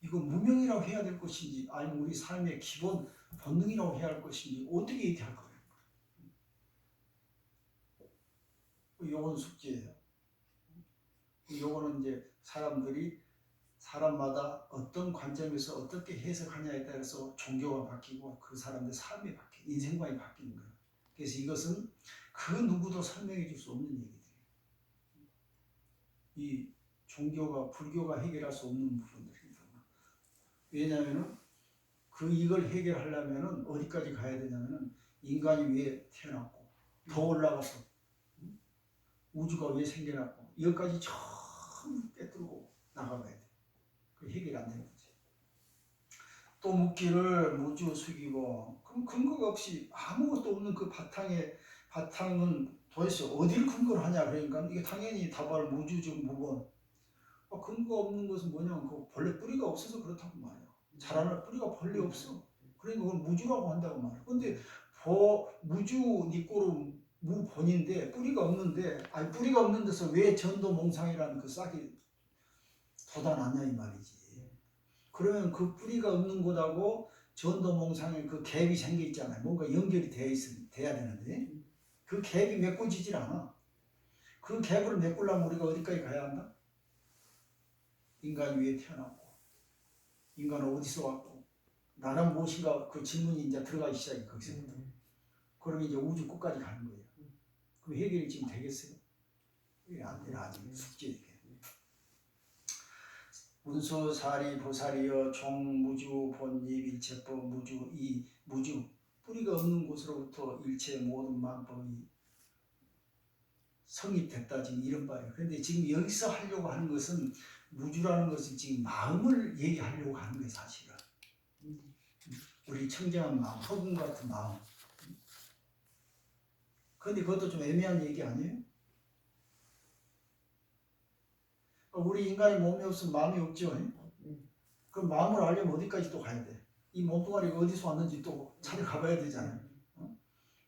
이거 무명이라고 해야 될 것인지 아니면 우리 삶의 기본 본능이라고 해야 할 것인지 어떻게 얘기할 거예요? 요건 숙제예요. 요거는 이제 사람들이 사람마다 어떤 관점에서 어떻게 해석하냐에 따라서 종교가 바뀌고 그 사람의 삶이 바뀌고 인생관이 바뀌는 거예요. 그래서 이것은 그 누구도 설명해 줄 수 없는 얘기들이에요. 이 종교가 불교가 해결할 수 없는 부분들입니다. 왜냐하면 이걸 해결하려면 어디까지 가야 되냐면은 인간이 왜 태어났고 더 올라가서 우주가 왜 생겨났고 이것까지 전부 깨뜨리고 나가봐야 돼. 그 해결 안 되는 거지. 또 묻기를 무주 숙이고 그럼 근거가 없이 아무것도 없는 그 바탕은 도대체 어디를 근거로 하냐 그러니까 이게 당연히 답할 무주적 무본. 근거 없는 것은 뭐냐면 그 본래 뿌리가 없어서 그렇다고 말이야. 자라날 뿌리가 본래 없어. 그러니까 그걸 무주라고 한다고 말이야. 근데 무주 니꼬로 무본인데 뿌리가 없는데 아니 뿌리가 없는 데서 왜 전도몽상이라는 그 싹이 돋아나냐 이 말이지. 그러면 그 뿌리가 없는 곳하고 전도몽상에 그 갭이 생겨 있잖아요. 뭔가 연결이 돼야 되는데 그 갭이 메꿔지질 않아. 그 갭을 메꾸려면 우리가 어디까지 가야 한다? 인간이 왜 태어났고 인간은 어디서 왔고 나는 무엇인가 그 질문이 이제 들어가기 시작해 거기서부터. 그러면 이제 우주 끝까지 가는 거예요. 그럼 해결이 지금 되겠어요? 안 되나 아직 숙제. 운수 사리 보살이여 종무주 본입 일체법 무주 이 무주 뿌리가 없는 곳으로부터 일체 모든 만법이 성립됐다 지금 이런 말이에요. 그런데 지금 여기서 하려고 하는 것은 무주라는 것은 지금 마음을 얘기하려고 하는 거예요 사실은. 우리 청정한 마음, 허공 같은 마음. 그런데 그것도 좀 애매한 얘기 아니에요? 우리 인간의 몸이 없으면 마음이 없죠. 그럼 마음을 알려면 어디까지 또 가야 돼? 이 몸뚱아리가 어디서 왔는지 또 찾아가봐야 되잖아요.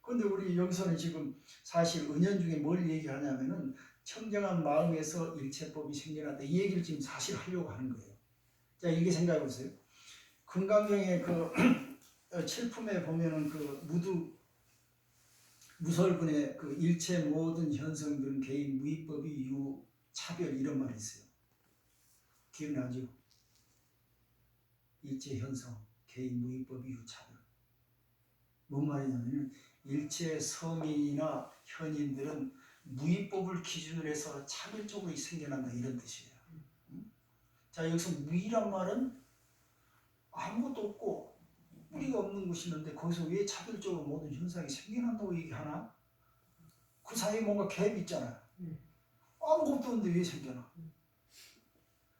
그런데 우리 여기서는 지금 사실 은연중에 뭘 얘기하냐면은 청정한 마음에서 일체법이 생겨났다. 이 얘기를 지금 사실 하려고 하는 거예요. 자, 이렇게 생각해 보세요. 금강경의 그 칠품에 보면은 그 무설근의 그 일체 모든 현성들은 개인 무위법이 유 차별 이런 말이 있어요. 기억나죠? 일체 현성, 개인 무위법이 유차별. 뭔 말이냐면 일체 서민이나 현인들은 무위법을 기준으로 해서 차별적으로 생겨난다 이런 뜻이에요. 자, 여기서 무위란 말은 아무것도 없고 뿌리가 없는 곳이 있는데 거기서 왜 차별적으로 모든 현상이 생겨난다고 얘기하나? 그 사이에 뭔가 갭이 있잖아요. 아무것도 없는데 왜 생겨나?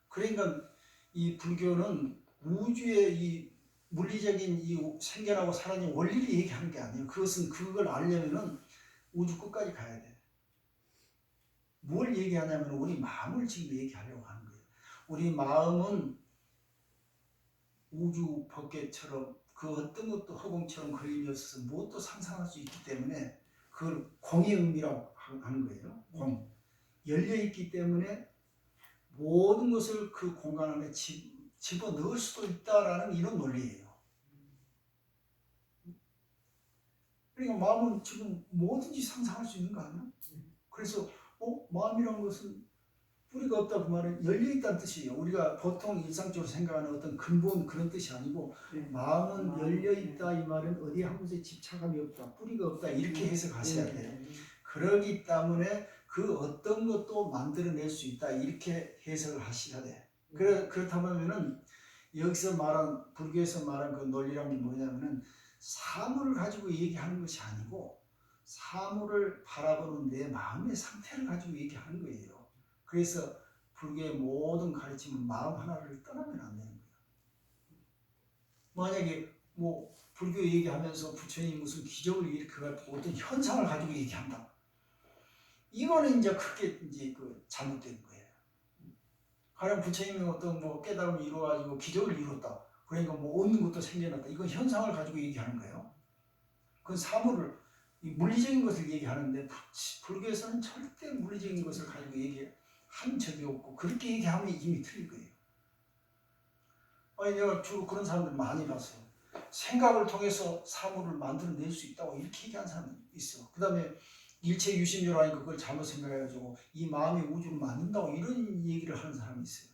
그러니까 이 불교는 우주의 이 물리적인 이 생겨나고 사라진 원리를 얘기하는 게 아니에요. 그걸 알려면은 우주 끝까지 가야 돼. 뭘 얘기하냐면 우리 마음을 지금 얘기하려고 하는 거예요. 우리 마음은 우주 법계처럼 그 어떤 것도 허공처럼 그림이 없어서 무엇도 상상할 수 있기 때문에 그걸 공의 의미라고 하는 거예요. 공. 열려있기 때문에 모든 것을 그 공간 안에 집어넣을 수도 있다라는 이런 논리예요. 그러니까 마음은 지금 뭐든지 상상할 수 있는 거 아니야? 그래서 마음이라는 것은 뿌리가 없다 그 말은 열려있다는 뜻이에요. 우리가 보통 일상적으로 생각하는 어떤 근본 그런 뜻이 아니고 마음은 열려있다 이 말은 어디 한 곳에 집착함이 없다, 뿌리가 없다 이렇게 해석하셔야 돼요. 그러기 때문에 그 어떤 것도 만들어낼 수 있다 이렇게 해석을 하셔야 돼. 그렇다면은 여기서 말한 불교에서 말한 그 논리란 게 뭐냐면은 사물을 가지고 얘기하는 것이 아니고 사물을 바라보는 내 마음의 상태를 가지고 얘기하는 거예요. 그래서 불교의 모든 가르침은 마음 하나를 떠나면 안 되는 거예요. 만약에 불교 얘기하면서 부처님이 무슨 기적을 일으켜가지고 어떤 현상을 가지고 얘기한다. 이거는 이제 크게 이제 그 잘못된 거예요. 가령 부처님이 어떤 깨달음을 이루어가지고 기적을 이뤘다. 그러니까 없는 것도 생겨났다. 이건 현상을 가지고 얘기하는 거예요. 그건 사물을 물리적인 것을 얘기하는데 불교에서는 절대 물리적인 것을 가지고 얘기한 적이 없고 그렇게 얘기하면 이미 틀린 거예요. 아니 내가 주로 그런 사람들 많이 봤어요. 생각을 통해서 사물을 만들어낼 수 있다고 이렇게 얘기하는 사람이 있어. 그 다음에 일체 유심조라니까 그걸 잘못 생각해가지고 이 마음이 우주를 만든다고 이런 얘기를 하는 사람이 있어요.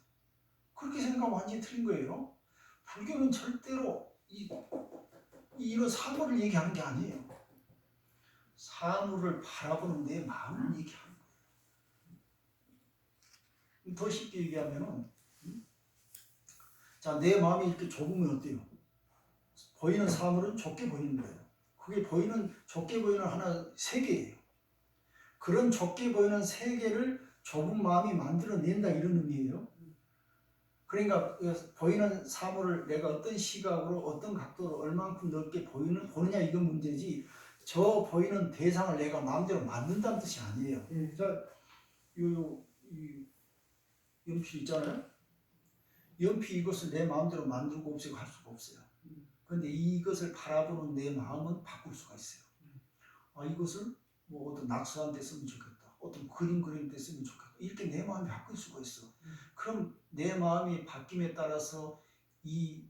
그렇게 생각하면 완전히 틀린 거예요. 불교는 절대로 이런 사물을 얘기하는 게 아니에요. 사물을 바라보는 내 마음을 얘기하는 거예요. 더 쉽게 얘기하면은, 자, 내 마음이 이렇게 좁으면 어때요? 보이는 사물은 좁게 보이는 거예요. 그게 좁게 보이는 하나 세계예요. 그런 좁게 보이는 세계를 좁은 마음이 만들어낸다, 이런 의미예요. 그러니까 보이는 사물을 내가 어떤 시각으로 어떤 각도로 얼만큼 넓게 보느냐, 이건 문제지, 저 보이는 대상을 내가 마음대로 만든다는 뜻이 아니에요. 자, 이 연필 있잖아요. 연필 이것을 내 마음대로 만들고 없애고 할 수가 없어요. 그런데 이것을 바라보는 내 마음은 바꿀 수가 있어요. 아, 이것을 뭐 어떤 낙서한 데 쓰면 좋겠다, 어떤 그림 때 쓰면 좋겠다, 이렇게 내 마음이 바뀔 수가 있어. 그럼 내 마음이 바뀜에 따라서 이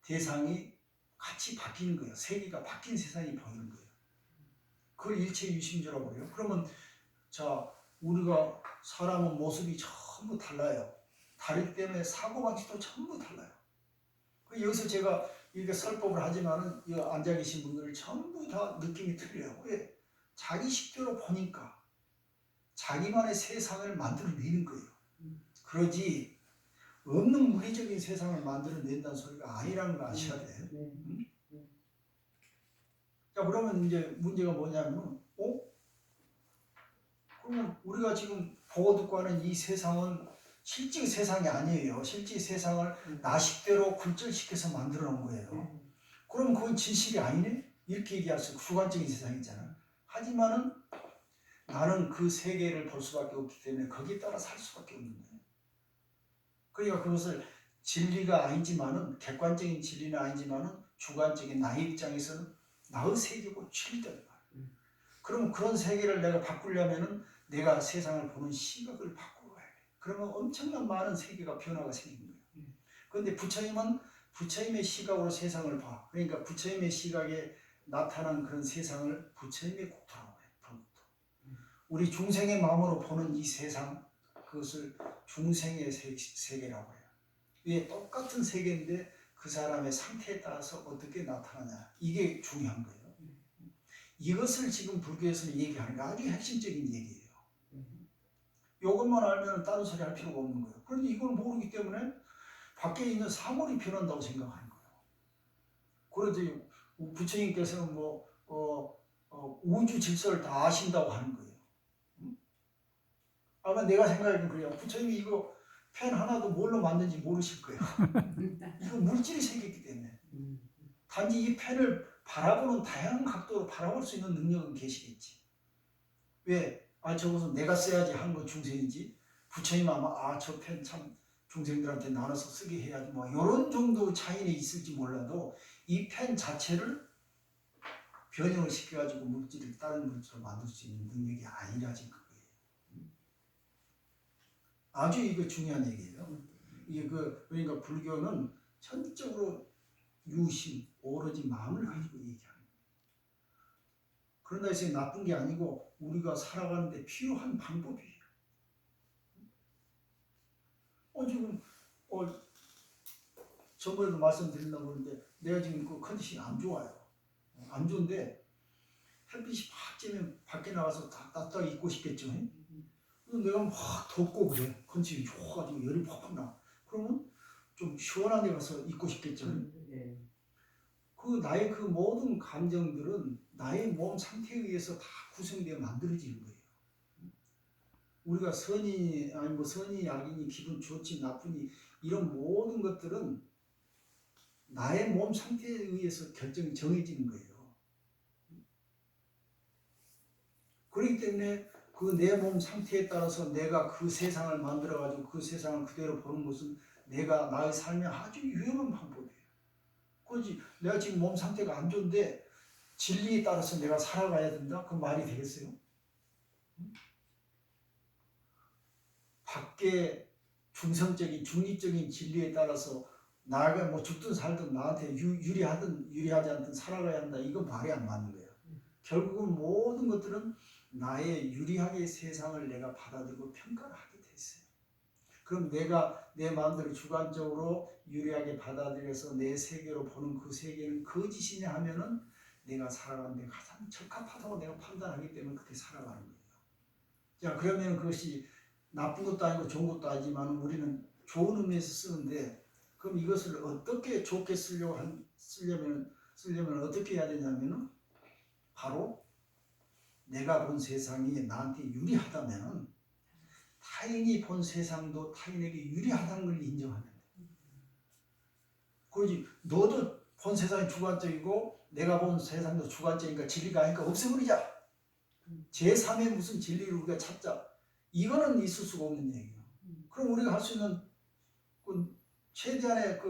대상이 같이 바뀌는 거예요. 세계가 바뀐 세상이 보이는 거예요. 그걸 일체유심조라고 해요. 그러면 자, 우리가 사람은 모습이 전부 달라요. 다르기 때문에 사고방식도 전부 달라요. 여기서 제가 이렇게 설법을 하지만은 이 앉아 계신 분들 전부 다 느낌이 틀려요. 왜? 자기 식대로 보니까 자기만의 세상을 만들어내는 거예요. 그러지 없는 물리적인 세상을 만들어낸다는 소리가 아니라는 거 아셔야 돼요. 자, 그러면 이제 문제가 뭐냐면, 그러면 우리가 지금 보고 듣고 하는 이 세상은 실제 세상이 아니에요. 실제 세상을 나식대로 굴절시켜서 만들어 놓은 거예요. 그럼 그건 진실이 아니네? 이렇게 얘기할 수, 주관적인 세상이잖아. 하지만은 나는 그 세계를 볼 수밖에 없기 때문에 거기에 따라 살 수밖에 없는 거예요. 그러니까 그것을 진리가 아니지만은, 객관적인 진리는 아니지만은 주관적인 나의 입장에서는 나의 세계고 진리다. 그럼 그런 세계를 내가 바꾸려면은 내가 세상을 보는 시각을 바꾸어야 돼. 그러면 엄청난 많은 세계가 변화가 생기는 거예요. 그런데 부처님은 부처님의 시각으로 세상을 봐. 그러니까 부처님의 시각에 나타난 그런 세상을 부처님의 국토라고 해요. 불국토. 우리 중생의 마음으로 보는 이 세상, 그것을 중생의 세계라고 해요. 왜? 똑같은 세계인데 그 사람의 상태에 따라서 어떻게 나타나냐, 이게 중요한 거예요. 이것을 지금 불교에서는 얘기하는 게 아주 핵심적인 얘기예요. 이것만 알면 다른 소리 할 필요가 없는 거예요. 그런데 이걸 모르기 때문에 밖에 있는 사물이 변한다고 생각하는 거예요. 그래도 부처님께서는 우주 질서를 다 아신다고 하는 거예요. 아마 내가 생각하기엔 그래요. 부처님이 이거 펜 하나도 뭘로 만든지 모르실 거예요. 이거 물질이 생겼기 때문에. 단지 이 펜을 바라보는 다양한 각도로 바라볼 수 있는 능력은 계시겠지. 왜? 저것은 내가 써야지 하는 건 중생이지. 부처님 아마 저 펜 참 중생들한테 나눠서 쓰게 해야지 뭐 이런 정도 차이는 있을지 몰라도 이 펜 자체를 변형을 시켜가지고 물질을 다른 물질로 만들 수 있는 능력이 아니라지 그거예요. 아주 이거 중요한 얘기예요. 이게 그러니까 불교는 전적으로 유심, 오로지 마음을 가지고 얘기하는 거예요. 그런다 해서 나쁜 게 아니고 우리가 살아가는데 필요한 방법이에요. 지금 저번에도 말씀드린다고 그러는데 내가 지금 그 컨디션이 안 좋아요. 안 좋은데 햇빛이 팍 쬐면 밖에 나가서 따뜻하게 입고 싶겠죠. 내가 막 덥고 그래. 컨디션이 좋아가지고 열이 팍팍 나. 그러면 좀 시원한 데 가서 입고 싶겠죠. 나의 그 모든 감정들은 나의 몸 상태에 의해서 다 구성되어 만들어지는 거예요. 우리가 선이 아니 선이 악이니 기분 좋지 나쁘니 이런 모든 것들은 나의 몸 상태에 의해서 결정이 정해지는 거예요. 그렇기 때문에 그 내 몸 상태에 따라서 내가 그 세상을 만들어 가지고 그 세상을 그대로 보는 것은 나의 삶에 아주 유용한 방법이에요. 그렇지. 내가 지금 몸 상태가 안 좋은데 진리에 따라서 내가 살아가야 된다? 그 말이 되겠어요? 밖에 중성적인 중립적인 진리에 따라서 나가 죽든 살든 나한테 유리하든 유리하지 않든 살아가야 한다. 이건 말이 안 맞는 거예요. 결국은 모든 것들은 나의 유리하게 세상을 내가 받아들이고 평가를 하게 돼 있어요. 그럼 내가 내 마음대로 주관적으로 유리하게 받아들여서 내 세계로 보는 그 세계는 거짓이냐 하면은 내가 살아가는 데 가장 적합하다고 내가 판단하기 때문에 그렇게 살아가는 거예요. 자, 그러면 그것이 나쁜 것도 아니고 좋은 것도 아니지만 우리는 좋은 의미에서 쓰는데, 그럼 이것을 어떻게 좋게 쓰려면 어떻게 해야 되냐면은 바로 내가 본 세상이 나한테 유리하다면은 타인이 본 세상도 타인에게 유리하다는 걸 인정하면 돼. 그러지, 너도 본 세상이 주관적이고 내가 본 세상도 주관적이니까 진리가 아니니까 없애버리자. 제3의 무슨 진리를 우리가 찾자. 이거는 있을 수가 없는 얘기예요. 그럼 우리가 할 수 있는 최대한의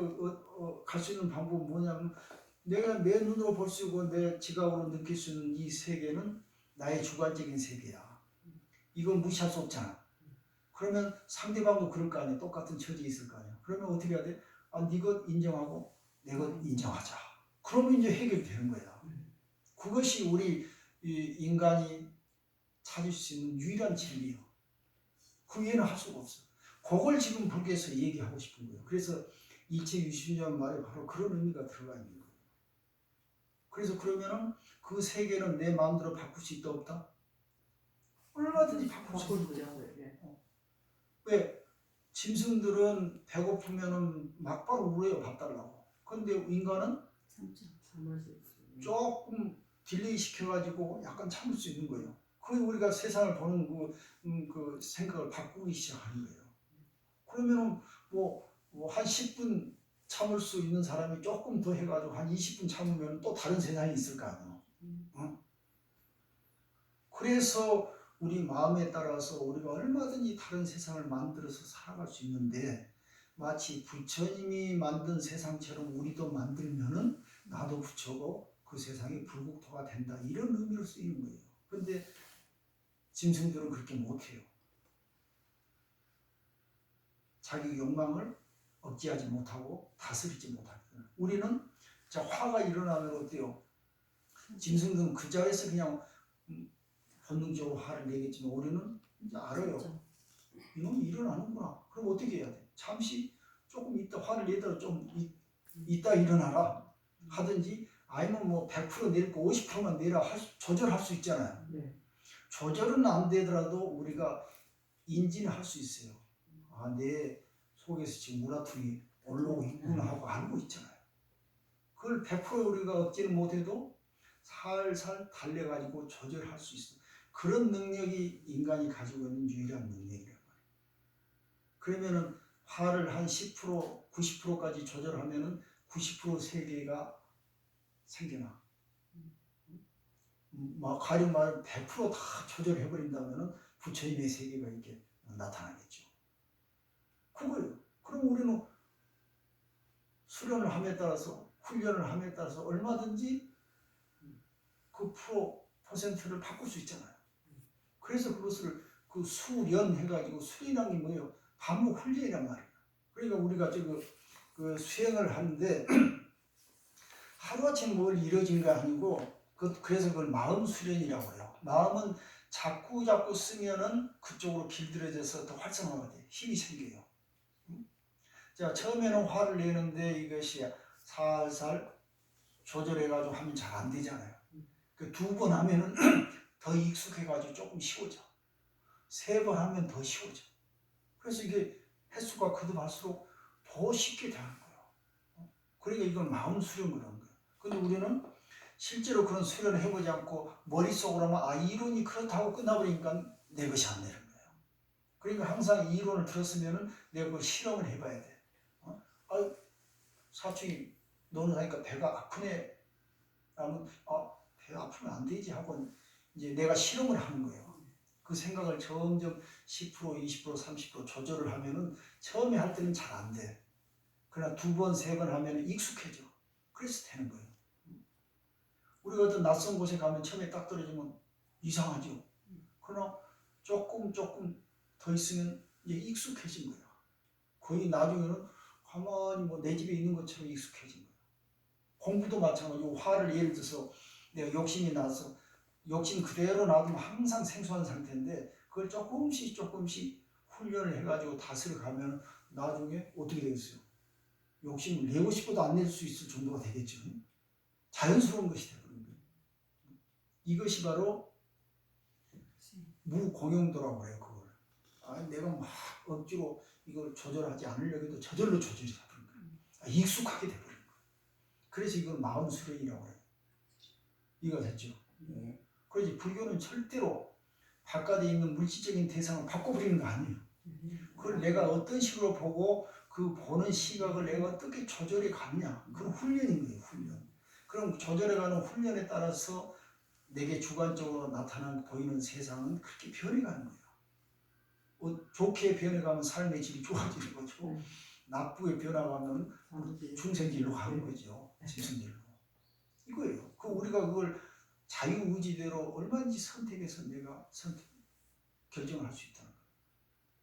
갈 수 있는 방법은 뭐냐면, 내가 내 눈으로 볼 수 있고 내 지각으로 느낄 수 있는 이 세계는 나의 주관적인 세계야. 이건 무시할 수 없잖아. 그러면 상대방도 그럴 거 아니야. 똑같은 처지에 있을 거 아니야. 그러면 어떻게 해야 돼? 네 것 인정하고 내 것 인정하자. 그러면 이제 해결되는 거야. 그것이 우리 인간이 찾을 수 있는 유일한 진리예요. 그 외에는 할 수가 없어. 그걸 지금 불교에서 얘기하고 싶은 거예요. 그래서 일체 유심년 말에 바로 그런 의미가 들어가 있는 거예요. 그래서 그러면은 그 세계는 내 마음대로 바꿀 수 있다 없다? 얼마든지 바꿀 수 있는 거예요. 왜? 짐승들은 배고프면은 막바로 울어요. 밥 달라고. 근데 인간은 조금 딜레이 시켜가지고 약간 참을 수 있는 거예요. 그게 우리가 세상을 보는 그 생각을 바꾸기 시작하는 거예요. 그러면은 한 10분 참을 수 있는 사람이 조금 더 해가지고 한 20분 참으면 또 다른 세상이 있을 거 아니에요. 그래서 우리 마음에 따라서 우리가 얼마든지 다른 세상을 만들어서 살아갈 수 있는데, 마치 부처님이 만든 세상처럼 우리도 만들면은 나도 부처고 그 세상이 불국토가 된다, 이런 의미로 쓰이는 거예요. 근데 짐승들은 그렇게 못해요. 자기 욕망을 억제하지 못하고 다스리지 못하거든요. 우리는 화가 일어나면 어때요? 짐승들은 그 자리에서 그냥 본능적으로 화를 내겠지만 우리는 이제 알아요. 이놈이 일어나는구나. 그럼 어떻게 해야 돼? 잠시 조금 있다 화를 내더라도 좀 있다 일어나라 하든지, 아니면 100% 내릴 거 50%만 내라 조절할 수 있잖아요. 네. 조절은 안 되더라도 우리가 인지는 할 수 있어요. 내 속에서 지금 우라통이 올라오고 있구나 하고 알고 있잖아요. 그걸 100% 우리가 억제는 못해도 살살 달래가지고 조절할 수 있어요. 그런 능력이 인간이 가지고 있는 유일한 능력이란 말이에요. 그러면은 화를 한 10%, 90%까지 조절하면은 90% 세계가 생겨나. 가령 말하면 100% 다 조절해버린다면은 부처님의 세계가 이렇게 나타나겠죠. 그거예요. 그럼 우리는 수련을 함에 따라서, 훈련을 함에 따라서 얼마든지 그 퍼센트를 바꿀 수 있잖아요. 그래서 그것을 수련해가지고, 수련한 게 뭐예요? 반복 훈련이란 말이에요. 그러니까 우리가 그 수행을 하는데 하루아침에 뭘 이루어진 게 아니고, 그래서 그걸 마음 수련이라고 해요. 마음은 자꾸 쓰면은 그쪽으로 길들여져서 더 활성화가 돼요. 힘이 생겨요. 자, 처음에는 화를 내는데 이것이 살살 조절해가지고 하면 잘 안 되잖아요. 그 2번 하면은 더 익숙해가지고 조금 쉬워져. 3번 하면 더 쉬워져. 그래서 이게 횟수가 거듭할수록 더 쉽게 되는 거예요. 그러니까 이걸 마음 수련을 하는 거예요. 근데 우리는 실제로 그런 수련을 해보지 않고 머릿속으로만 이론이 그렇다고 끝나버리니까 내 것이 안 되는 거예요. 그러니까 항상 이론을 들었으면은 내가 그걸 실험을 해봐야 돼. 사촌이 너는 하니까 배가 아프네 라면 배가 아프면 안 되지 하고 이제 내가 실험을 하는 거예요. 그 생각을 점점 10%, 20%, 30% 조절을 하면은 처음에 할 때는 잘 안 돼. 그러나 2번, 3번 하면은 익숙해져. 그래서 되는 거예요. 우리가 어떤 낯선 곳에 가면 처음에 딱 떨어지면 이상하죠. 그러나 조금 더 있으면 이제 익숙해진 거야. 거의 나중에는 가만히 내 집에 있는 것처럼 익숙해진 거야. 공부도 마찬가지고, 화를 예를 들어서 내가 욕심이 나서 욕심 그대로 놔두면 항상 생소한 상태인데, 그걸 조금씩 훈련을 해가지고 다스려 가면 나중에 어떻게 되겠어요? 욕심을 내고 싶어도 안 낼 수 있을 정도가 되겠죠. 자연스러운 것이 되거든요. 이것이 바로 무공용도라고 해요. 그걸. 내가 막 억지로 이걸 조절하지 않으려고 해도 저절로 조절이 되버린 거예요. 익숙하게 되버린 거예요. 그래서 이걸 마음 수련이라고 해요. 이해가 됐죠? 그래서 불교는 절대로 바깥에 있는 물질적인 대상을 바꿔버리는 거 아니에요. 그걸 내가 어떤 식으로 보고 그 보는 시각을 내가 어떻게 조절해 가느냐. 그런 훈련인 거예요. 훈련. 그럼 조절해가는 훈련에 따라서 내게 주관적으로 나타난 보이는 세상은 그렇게 변해가는 거예요. 좋게 변해가면 삶의 질이 좋아지는 거죠. 나쁘게 변화가면 중생질로 가는 거죠. 짐승질로. 이거예요. 우리가 그걸 자유의지대로 얼마든지 선택해서 내가 결정을 할 수 있다는 거예요.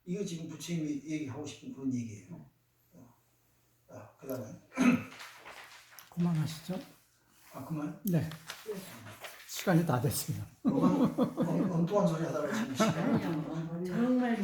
이거 지금 부처님이 얘기하고 싶은 그런 얘기예요. 그 다음에 그만하시죠. 그만? 네. 시간이 다 됐어요. 엉뚱한 소리 하다가 지금 시간이 아니요. 정말